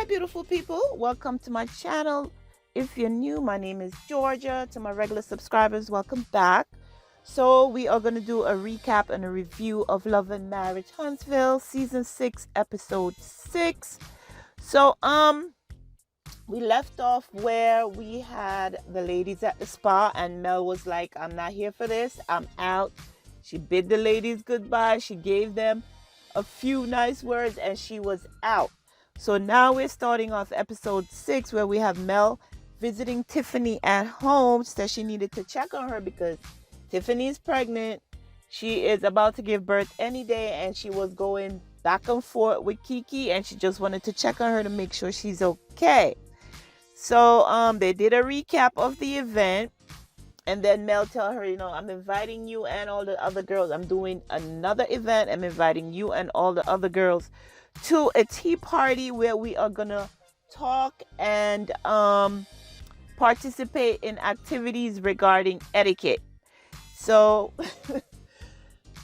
Hi, beautiful people. Welcome to my channel. If you're new, my name is Georgia. To my regular subscribers, welcome back. So we are going to do a recap and a review of Love and Marriage Huntsville, Season 6, Episode 6. So, we left off where we had the ladies at the spa, and Mel was like, I'm not here for this. I'm out. She bid the ladies goodbye. She gave them a few nice words, and she was out. So now we're starting off episode 6 where we have Mel visiting Tiffany at home. She said she needed to check on her because Tiffany is pregnant. She is about to give birth any day, and she was going back and forth with Keke, and she just wanted to check on her to make sure she's okay. So they did a recap of the event, and then Mel tell her, I'm inviting you and all the other girls. I'm doing another event. I'm inviting you and all the other girls to a tea party where we are gonna talk and participate in activities regarding etiquette. So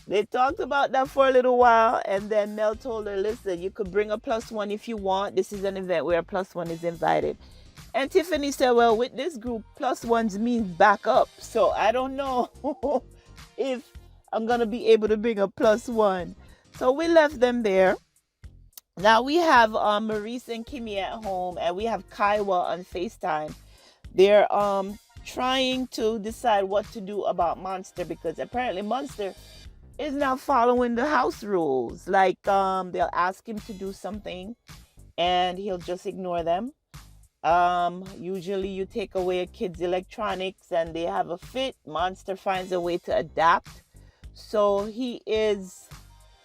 they talked about that for a little while, and then Mel told her, listen, you could bring a +1 if you want. This is an event where a +1 is invited. And Tiffany said, well, with this group, +1s means back up. So I don't know if I'm going to be able to bring a +1. So we left them there. Now we have Maurice and Kimmi at home, and we have Kaiwa on FaceTime. They're trying to decide what to do about Monster, because apparently Monster is not following the house rules. Like they'll ask him to do something and he'll just ignore them. Usually you take away a kid's electronics and they have a fit. Monster finds a way to adapt. So he is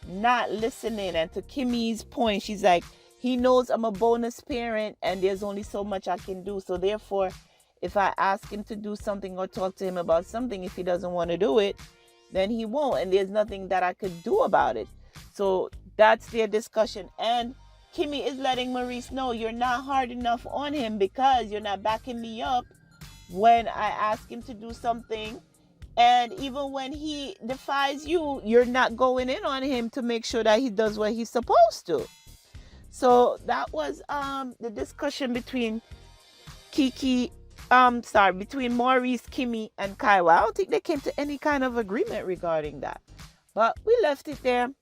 not listening. And to Kimmi's point, she's like, he knows I'm a bonus parent and there's only so much I can do. So therefore, if I ask him to do something or talk to him about something, if he doesn't want to do it, then he won't. And there's nothing that I could do about it. So that's their discussion. And Kimmi is letting Maurice know, you're not hard enough on him because you're not backing me up when I ask him to do something. And even when he defies you, you're not going in on him to make sure that he does what he's supposed to. So that was the discussion between between Maurice, Kimmi, and Kaiwa. I don't think they came to any kind of agreement regarding that. But we left it there.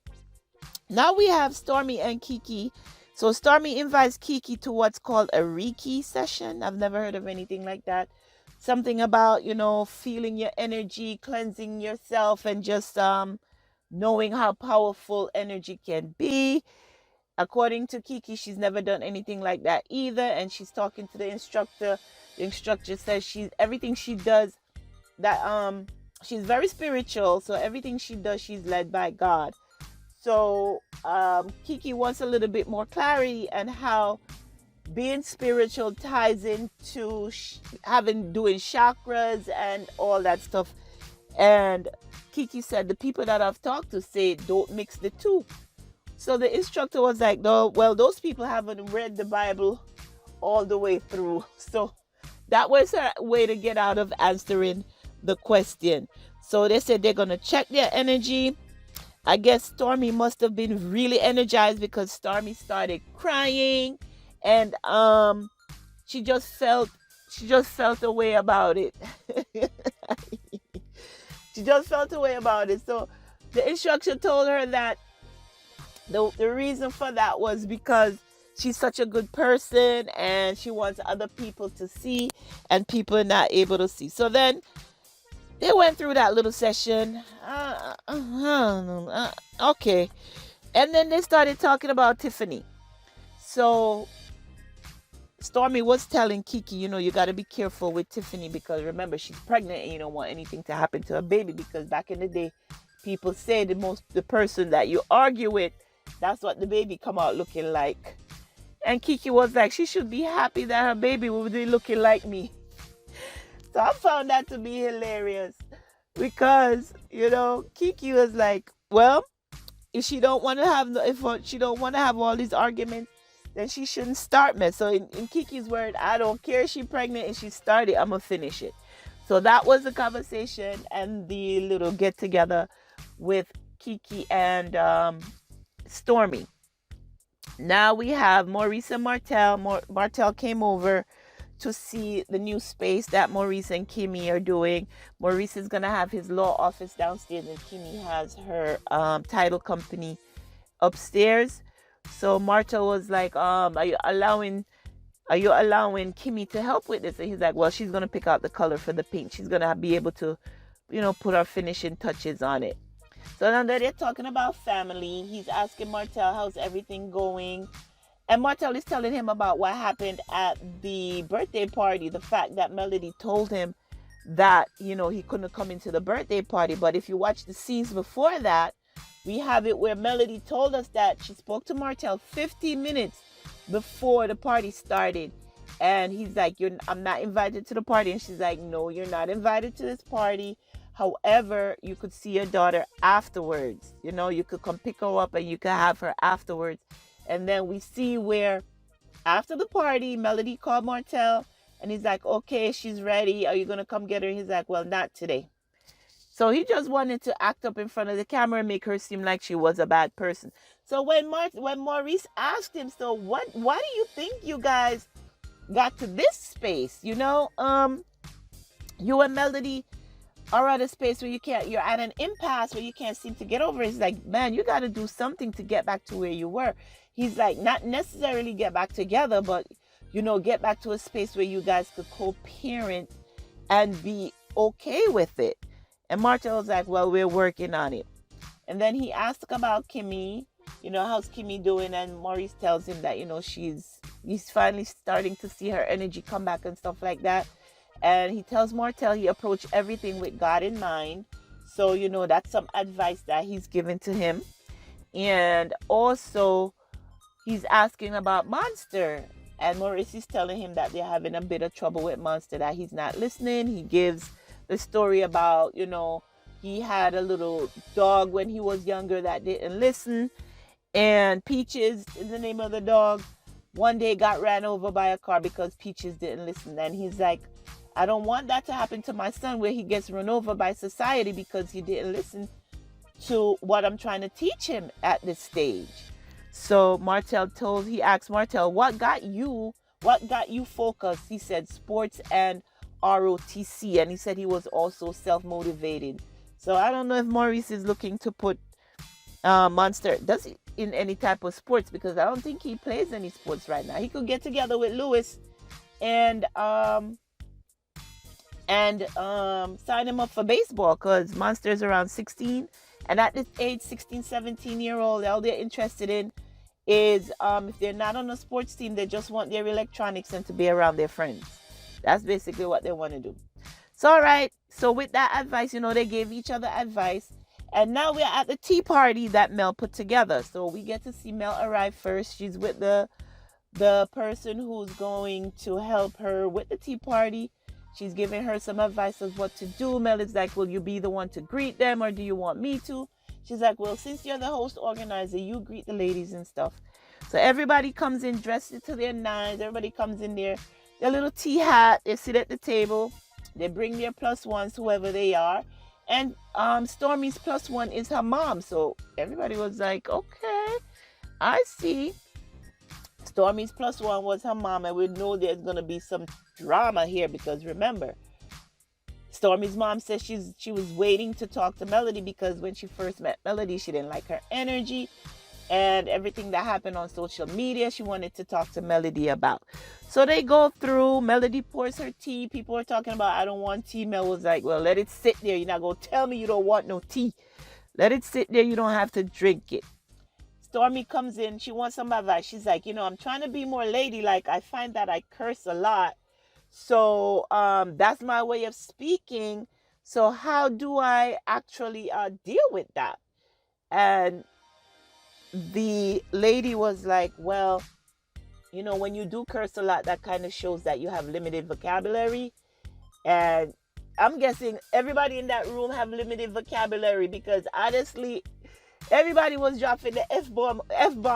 Now we have Stormi and Keke. So Stormi invites Keke to what's called a Reiki session. I've never heard of anything like that. Something about, feeling your energy, cleansing yourself, and just knowing how powerful energy can be. According to Keke, she's never done anything like that either. And she's talking to the instructor. The instructor says everything she does, that she's very spiritual. So everything she does, she's led by God. So Keke wants a little bit more clarity and how being spiritual ties into doing chakras and all that stuff. And Keke said the people that I've talked to say don't mix the two. So the instructor was like, no, well, those people haven't read the Bible all the way through. So that was her way to get out of answering the question. So they said they're going to check their energy. I guess Stormi must have been really energized because Stormi started crying, and she just felt a way about it. She just felt a way about it. So the instructor told her that the reason for that was because she's such a good person and she wants other people to see, and people are not able to see. So then they went through that little session. Okay. And then they started talking about Tiffany. So Stormi was telling Keke, you got to be careful with Tiffany because remember, she's pregnant and you don't want anything to happen to her baby, because back in the day, people say the person that you argue with, that's what the baby come out looking like. And Keke was like, she should be happy that her baby will be looking like me. So I found that to be hilarious because, Keke was like, well, if she don't want to have all these arguments, then she shouldn't start me. So in Keke's word, I don't care if she's pregnant and she started, I'm going to finish it. So that was the conversation and the little get together with Keke and Stormi. Now we have Maurice and Martell. Martell came over to see the new space that Maurice and Kimmi are doing. Maurice is gonna have his law office downstairs, and Kimmi has her title company upstairs. So Martell was like, are you allowing Kimmi to help with this? And he's like, well, she's gonna pick out the color for the paint. She's gonna be able to, put our finishing touches on it. So now that they're talking about family, he's asking Martell, how's everything going? And Martell is telling him about what happened at the birthday party. The fact that Melody told him that, he couldn't come into the birthday party. But if you watch the scenes before that, we have it where Melody told us that she spoke to Martell 50 minutes before the party started. And he's like, I'm not invited to the party. And she's like, no, you're not invited to this party. However, you could see your daughter afterwards. You could come pick her up and you could have her afterwards. And then we see where after the party, Melody called Martell and he's like, okay, she's ready. Are you going to come get her? He's like, well, not today. So he just wanted to act up in front of the camera and make her seem like she was a bad person. So when Maurice asked him, so why do you think you guys got to this space? You and Melody are at a space where you're at an impasse where you can't seem to get over it. He's like, man, you got to do something to get back to where you were. He's like, not necessarily get back together, but, get back to a space where you guys could co-parent and be okay with it. And Martell was like, well, we're working on it. And then he asked about Kimmi, how's Kimmi doing? And Maurice tells him that, he's finally starting to see her energy come back and stuff like that. And he tells Martell he approached everything with God in mind. So, that's some advice that he's given to him. And also, he's asking about Monster. And Maurice is telling him that they're having a bit of trouble with Monster, that he's not listening. He gives the story about, he had a little dog when he was younger that didn't listen. And Peaches is the name of the dog. One day got ran over by a car because Peaches didn't listen. And he's like, I don't want that to happen to my son where he gets run over by society because he didn't listen to what I'm trying to teach him at this stage. So he asked Martell, what got you focused? He said sports and ROTC, and he said he was also self-motivated. So I don't know if Maurice is looking to put Monster, does he, in any type of sports, because I don't think he plays any sports right now. He could get together with Lewis and sign him up for baseball, because Monster's around 16, and at this age, 16, 17-year-old, all they're interested in is if they're not on a sports team, they just want their electronics and to be around their friends. That's basically what they want to do. So, all right. So with that advice, they gave each other advice. And now we're at the tea party that Mel put together. So we get to see Mel arrive first. She's with the person who's going to help her with the tea party. She's giving her some advice of what to do. Mel is like, will you be the one to greet them, or do you want me to? She's like, well, since you're the host organizer, you greet the ladies and stuff. So everybody comes in dressed to their nines. Everybody comes in their little tea hat. They sit at the table. They bring their plus ones, whoever they are. And Stormi's plus one is her mom. So everybody was like, okay, I see. Stormi's plus one was her mom. And we know there's going to be some drama here because remember, Stormi's mom says she was waiting to talk to Melody because when she first met Melody, she didn't like her energy. And everything that happened on social media, she wanted to talk to Melody about. So they go through. Melody pours her tea. People are talking about, I don't want tea. Mel was like, well, let it sit there. You're not going to tell me you don't want no tea. Let it sit there. You don't have to drink it. Stormi comes in. She wants some advice. She's like, I'm trying to be more ladylike. I find that I curse a lot. So that's my way of speaking. So how do I actually deal with that? And the lady was like, well, when you do curse a lot, that kind of shows that you have limited vocabulary. And I'm guessing everybody in that room have limited vocabulary because honestly, everybody was dropping the F-bomb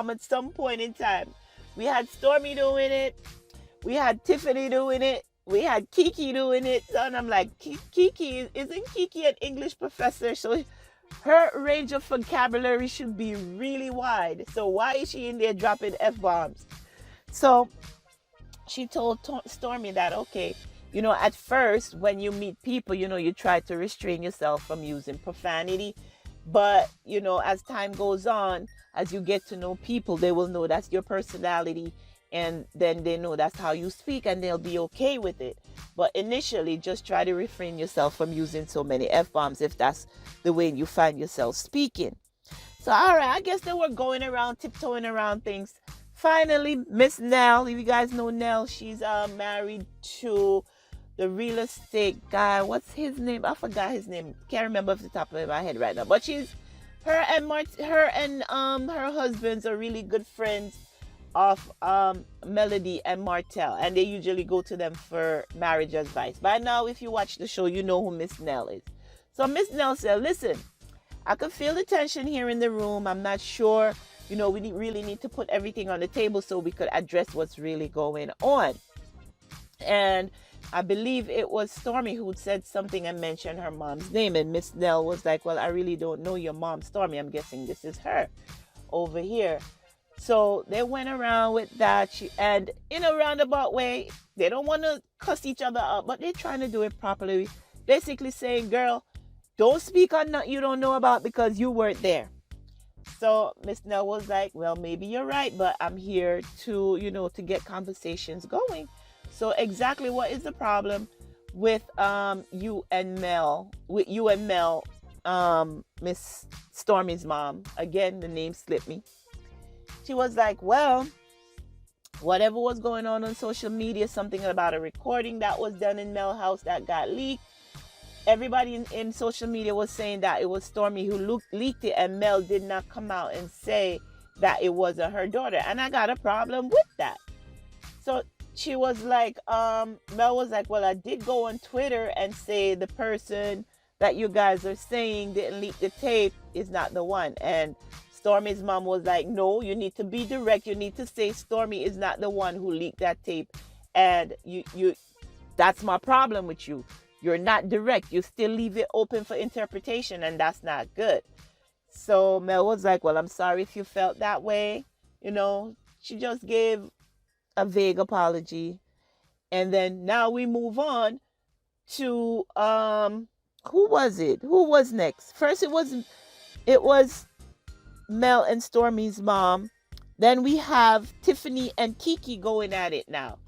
at some point in time. We had Stormi doing it. We had Tiffany doing it. We had Keke doing it. So, and I'm like, Keke, isn't Keke an English professor? So Her range of vocabulary should be really wide. So why is she in there dropping F-bombs? So she told Stormi that, okay, at first when you meet people, you try to restrain yourself from using profanity. But, as time goes on, as you get to know people, they will know that's your personality. And then they know that's how you speak and they'll be okay with it. But initially, just try to refrain yourself from using so many F-bombs if that's the way you find yourself speaking. So, all right, I guess they were going around, tiptoeing around things. Finally, Miss Nell, if you guys know Nell, she's married to the real estate guy. What's his name? I forgot his name. Can't remember off the top of my head right now. But her and her husbands are really good friends of Melody and Martell, and they usually go to them for marriage advice. By now, if you watch the show, you know who Miss Nell is. So Miss Nell said, listen, I could feel the tension here in the room. I'm not sure. We really need to put everything on the table so we could address what's really going on. And I believe it was Stormi who said something and mentioned her mom's name. And Miss Nell was like, well, I really don't know your mom, Stormi. I'm guessing this is her over here. So they went around with that. And in a roundabout way, they don't want to cuss each other up, but they're trying to do it properly. Basically saying, girl, don't speak on nothing you don't know about because you weren't there. So Miss Nell was like, well, maybe you're right, but I'm here to, to get conversations going. So exactly what is the problem with you and Mel, Miss Stormi's mom? Again, the name slipped me. She was like, well, whatever was going on social media, something about a recording that was done in Mel house that got leaked. Everybody in social media was saying that it was Stormi who leaked it, and Mel did not come out and say that it wasn't her daughter. And I got a problem with that. So she was like, Mel was like, well, I did go on Twitter and say the person that you guys are saying didn't leak the tape is not the one. And Stormi's mom was like, no, you need to be direct. You need to say Stormi is not the one who leaked that tape. And you that's my problem with you. You're not direct. You still leave it open for interpretation, and that's not good. So Mel was like, well, I'm sorry if you felt that way. She just gave a vague apology. And then now we move on to who was it? Who was next? First it was Mel and Stormi's mom. Then we have Tiffany and Keke going at it now.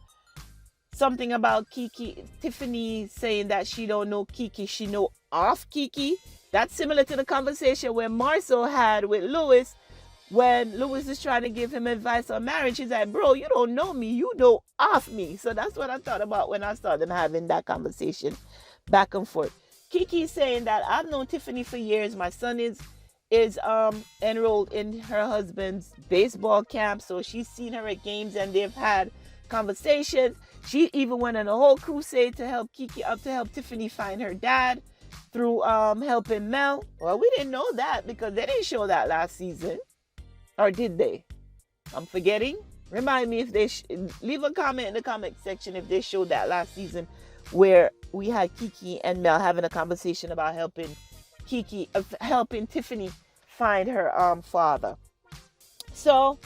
Something about Keke, Tiffany saying that she don't know Keke, she know of Keke. That's similar to the conversation where Marcel had with Louis when Louis is trying to give him advice on marriage. He's like, bro, you don't know me, you know of me. So that's what I thought about when I saw them having that conversation back and forth. Keke saying that I've known Tiffany for years. My son is enrolled in her husband's baseball camp, so she's seen her at games and they've had conversations. She even went on a whole crusade to help Tiffany find her dad through helping Mel. Well, we didn't know that because they didn't show that last season. Or did they? I'm forgetting. Remind me if they leave a comment in the comment section if they showed that last season where we had Keke and Mel having a conversation about helping Tiffany find her father. So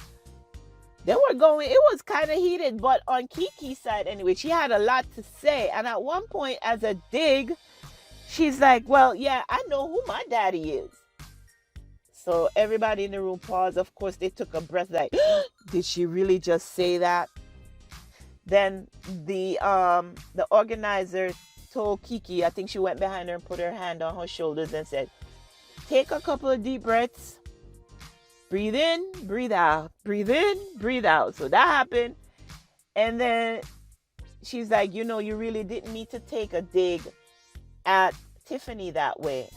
they were going, it was kind of heated, but on Keke's side anyway, she had a lot to say. And at one point, as a dig, she's like, well, yeah, I know who my daddy is. So everybody in the room paused. Of course, they took a breath like, did she really just say that? Then the organizer told Keke, I think she went behind her and put her hand on her shoulders and said, take a couple of deep breaths. Breathe in, breathe out. Breathe in, breathe out. So that happened. And then she's like, you really didn't need to take a dig at Tiffany that way.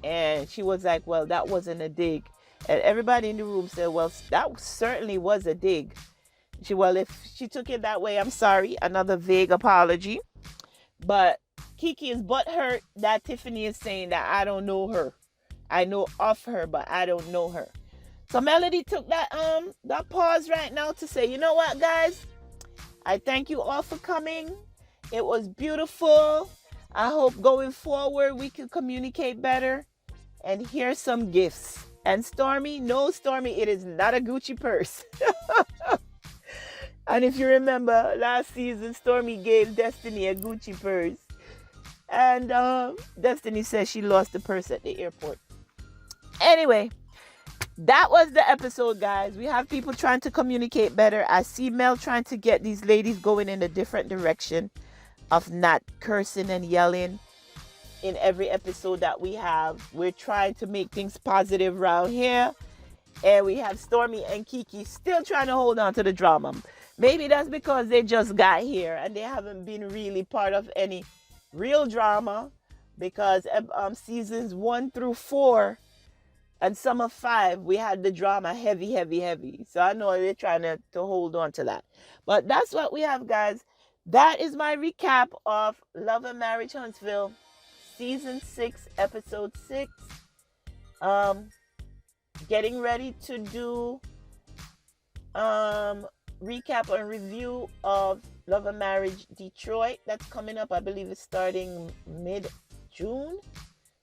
And she was like, well, that wasn't a dig. And everybody in the room said, well, that certainly was a dig. Well, if she took it that way, I'm sorry. Another vague apology. But Keke is butthurt that Tiffany is saying that I don't know her. I know of her, but I don't know her. So Melody took that pause right now to say, you know what, guys? I thank you all for coming. It was beautiful. I hope going forward we can communicate better. and here's some gifts. And Stormi, no, Stormi, it is not a Gucci purse. And if you remember last season, Stormi gave Destiny a Gucci purse. And Destiny says she lost the purse at the airport. Anyway, that was the episode, guys. We have people trying to communicate better. I see Mel trying to get these ladies going in a different direction of not cursing and yelling in every episode that we have. We're trying to make things positive around here. And we have Stormi and Keke still trying to hold on to the drama. Maybe that's because they just got here and they haven't been really part of any real drama, because seasons 1 through 4 and some of 5, we had the drama heavy. So I know they're trying to hold on to that. But that's what we have, guys. That is my recap of Love and Marriage Huntsville, season 6, episode 6. Getting ready to do recap and review of Love and Marriage Detroit. That's coming up. I believe it's starting mid-June.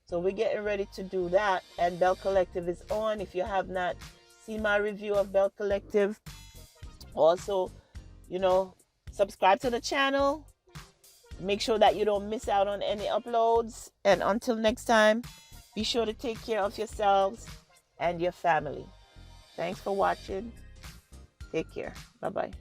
So we're getting ready to do that. And Bell Collective is on. If you have not seen my review of Bell Collective, also, subscribe to the channel. Make sure that you don't miss out on any uploads. And until next time, be sure to take care of yourselves and your family. Thanks for watching. Take care. Bye-bye.